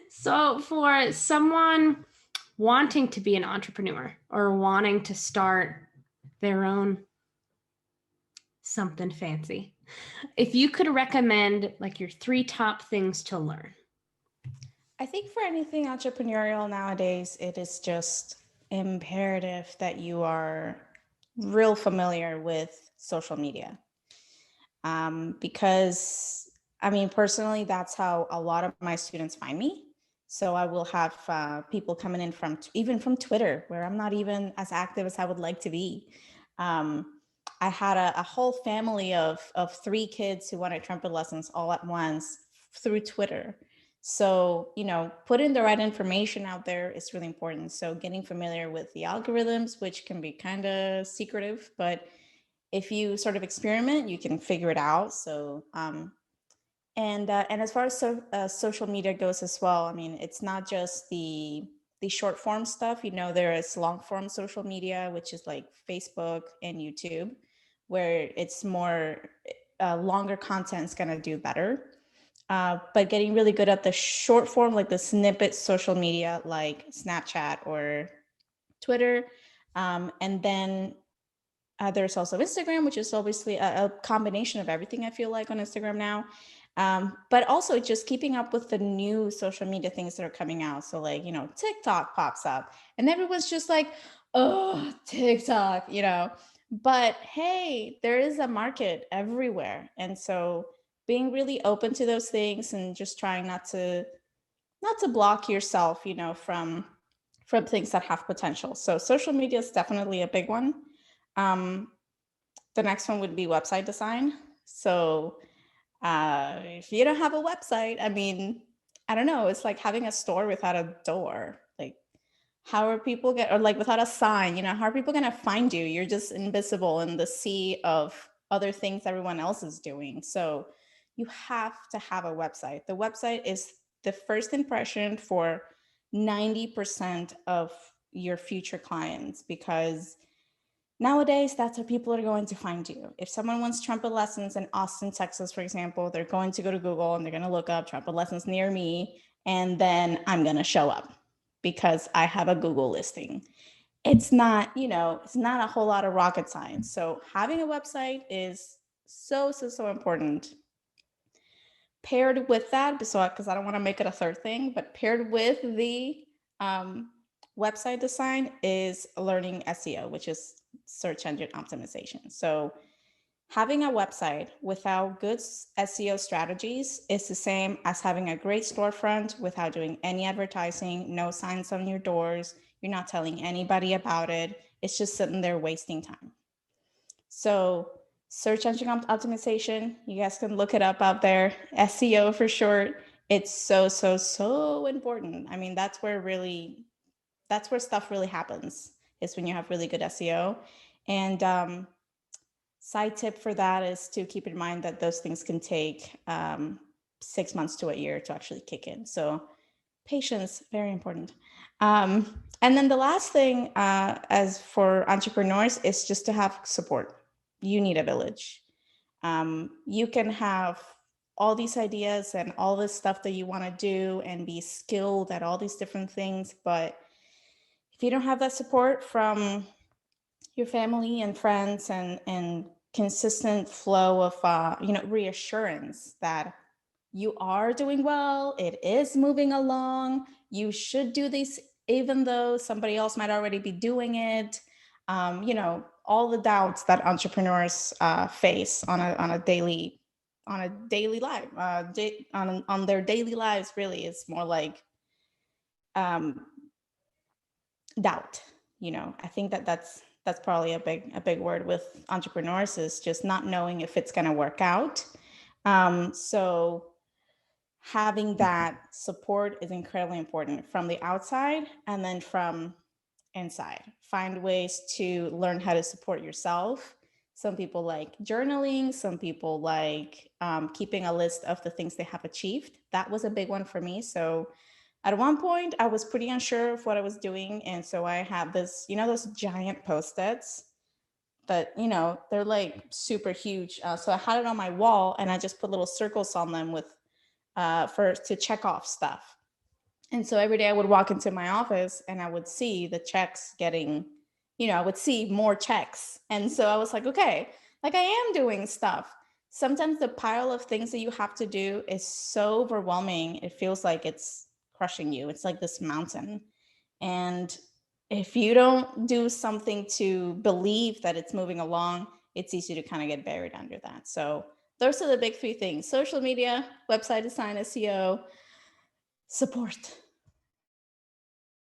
So for someone wanting to be an entrepreneur or wanting to start their own something fancy, if you could recommend like your three top things to learn. I think for anything entrepreneurial nowadays, it is just imperative that you are real familiar with social media. Because I mean, personally, that's how a lot of my students find me. So I will have people coming in from even from Twitter, where I'm not even as active as I would like to be. Um, I had a whole family of three kids who wanted trumpet lessons all at once through Twitter. So, putting the right information out there is really important. So getting familiar with the algorithms, which can be kind of secretive, but if you sort of experiment, you can figure it out. So, and as far as social media goes as well, I mean, it's not just the short form stuff. There is long form social media, which is like Facebook and YouTube, where it's more longer content is going to do better. But getting really good at the short form, like the snippet social media, like Snapchat or Twitter, and then there's also Instagram, which is obviously a combination of everything I feel like on Instagram now. But also just keeping up with the new social media things that are coming out. So, like, TikTok pops up and everyone's just like, oh, TikTok. But hey, there is a market everywhere. And so being really open to those things and just trying not to block yourself, from things that have potential. So social media is definitely a big one. Um, the next one would be website design. So if you don't have a website, I mean, I don't know. It's like having a store without a door. Like, how are people or like without a sign? How are people gonna find you? You're just invisible in the sea of other things everyone else is doing. So you have to have a website. The website is the first impression for 90% of your future clients, because nowadays, that's how people are going to find you. If someone wants trumpet lessons in Austin, Texas, for example, they're going to go to Google and they're going to look up trumpet lessons near me, and then I'm going to show up because I have a Google listing. It's not a whole lot of rocket science. So having a website is so, so, so important. Paired with that, so because I don't want to make it a third thing, but paired with the um, website design is learning SEO, which is search engine optimization. So having a website without good SEO strategies is the same as having a great storefront without doing any advertising, no signs on your doors. You're not telling anybody about it. It's just sitting there wasting time. So search engine optimization, you guys can look it up out there, SEO for short. It's so, so, so important. I mean, that's where stuff really happens, is when you have really good SEO. And side tip for that is to keep in mind that those things can take 6 months to a year to actually kick in. So patience, very important. And then the last thing, as for entrepreneurs, is just to have support. You need a village. You can have all these ideas and all this stuff that you want to do and be skilled at all these different things, but if you don't have that support from your family and friends and consistent flow of reassurance that you are doing well, it is moving along, you should do this even though somebody else might already be doing it, all the doubts that entrepreneurs face on a daily life, on their daily lives, really is more like um, doubt. I think that's probably a big word with entrepreneurs, is just not knowing if it's going to work out. So having that support is incredibly important from the outside and then from inside. Find ways to learn how to support yourself. Some people like journaling, some people like keeping a list of the things they have achieved. That was a big one for me. So at one point, I was pretty unsure of what I was doing. And so I had this, those giant post-its that, they're like super huge. So I had it on my wall and I just put little circles on them with to check off stuff. And so every day I would walk into my office and I would see the checks getting, I would see more checks. And so I was like, okay, like I am doing stuff. Sometimes the pile of things that you have to do is so overwhelming. It feels like it's crushing you. It's like this mountain. And if you don't do something to believe that it's moving along, it's easy to kind of get buried under that. So those are the big three things: social media, website design, SEO, support.